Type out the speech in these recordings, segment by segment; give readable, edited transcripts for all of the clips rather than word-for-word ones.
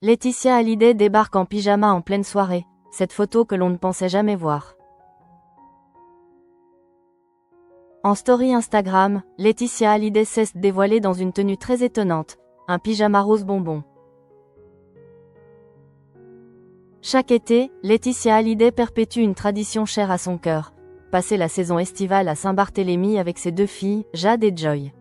Laetitia Hallyday débarque en pyjama en pleine soirée, cette photo que l'on ne pensait jamais voir. En story Instagram, Laetitia Hallyday s'est dévoilée dans une tenue très étonnante, un pyjama rose bonbon. Chaque été, Laetitia Hallyday perpétue une tradition chère à son cœur, passer la saison estivale à Saint-Barthélemy avec ses deux filles, Jade et Joy.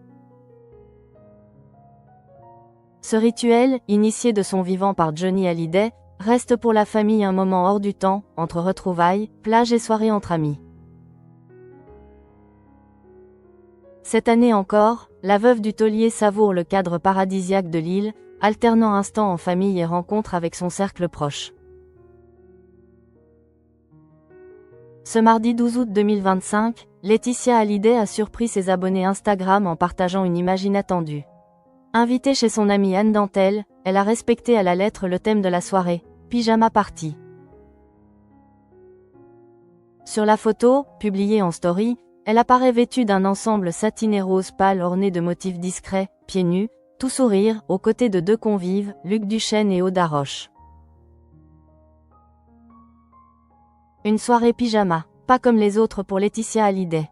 Ce rituel, initié de son vivant par Johnny Hallyday, reste pour la famille un moment hors du temps, entre retrouvailles, plage et soirées entre amis. Cette année encore, la veuve du taulier savoure le cadre paradisiaque de l'île, alternant instants en famille et rencontres avec son cercle proche. Ce mardi 12 août 2025, Laetitia Hallyday a surpris ses abonnés Instagram en partageant une image inattendue. Invitée chez son amie Anne Dantel, elle a respecté à la lettre le thème de la soirée, pyjama party. Sur la photo, publiée en story, elle apparaît vêtue d'un ensemble satiné rose pâle orné de motifs discrets, pieds nus, tout sourire, aux côtés de deux convives, Luc Duchesne et Aude Haroche. Une soirée pyjama, pas comme les autres pour Laetitia Hallyday.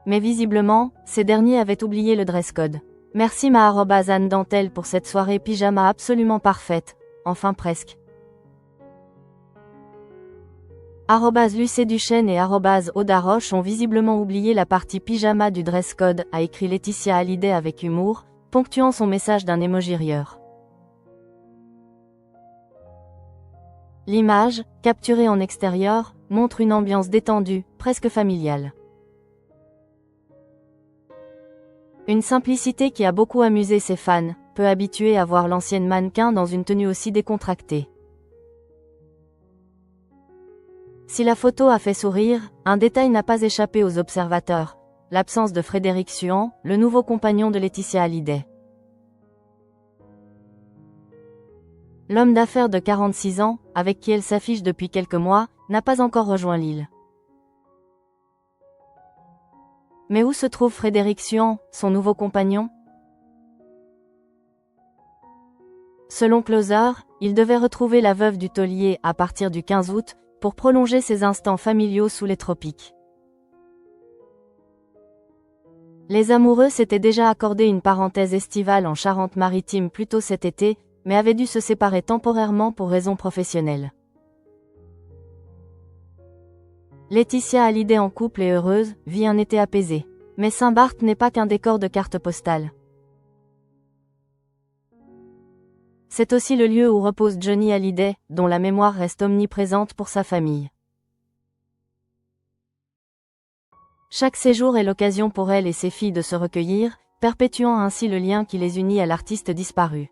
Mais visiblement, ces derniers avaient oublié le dress code. Merci ma @Anne Dantel pour cette soirée pyjama absolument parfaite, enfin presque. @Lucé Duchesne et @Aude Haroche ont visiblement oublié la partie pyjama du dress code, a écrit Laetitia Hallyday avec humour, ponctuant son message d'un emoji rieur. L'image, capturée en extérieur, montre une ambiance détendue, presque familiale. Une simplicité qui a beaucoup amusé ses fans, peu habitués à voir l'ancienne mannequin dans une tenue aussi décontractée. Si la photo a fait sourire, un détail n'a pas échappé aux observateurs, l'absence de Frédéric Suhan, le nouveau compagnon de Laetitia Hallyday. L'homme d'affaires de 46 ans, avec qui elle s'affiche depuis quelques mois, n'a pas encore rejoint l'île. Mais où se trouve Frédéric Suhan, son nouveau compagnon? Selon Closer, il devait retrouver la veuve du taulier à partir du 15 août, pour prolonger ses instants familiaux sous les tropiques. Les amoureux s'étaient déjà accordé une parenthèse estivale en Charente-Maritime plus tôt cet été, mais avaient dû se séparer temporairement pour raisons professionnelles. Laetitia Hallyday en couple et heureuse, vit un été apaisé. Mais Saint-Barth n'est pas qu'un décor de cartes postales. C'est aussi le lieu où repose Johnny Hallyday, dont la mémoire reste omniprésente pour sa famille. Chaque séjour est l'occasion pour elle et ses filles de se recueillir, perpétuant ainsi le lien qui les unit à l'artiste disparu.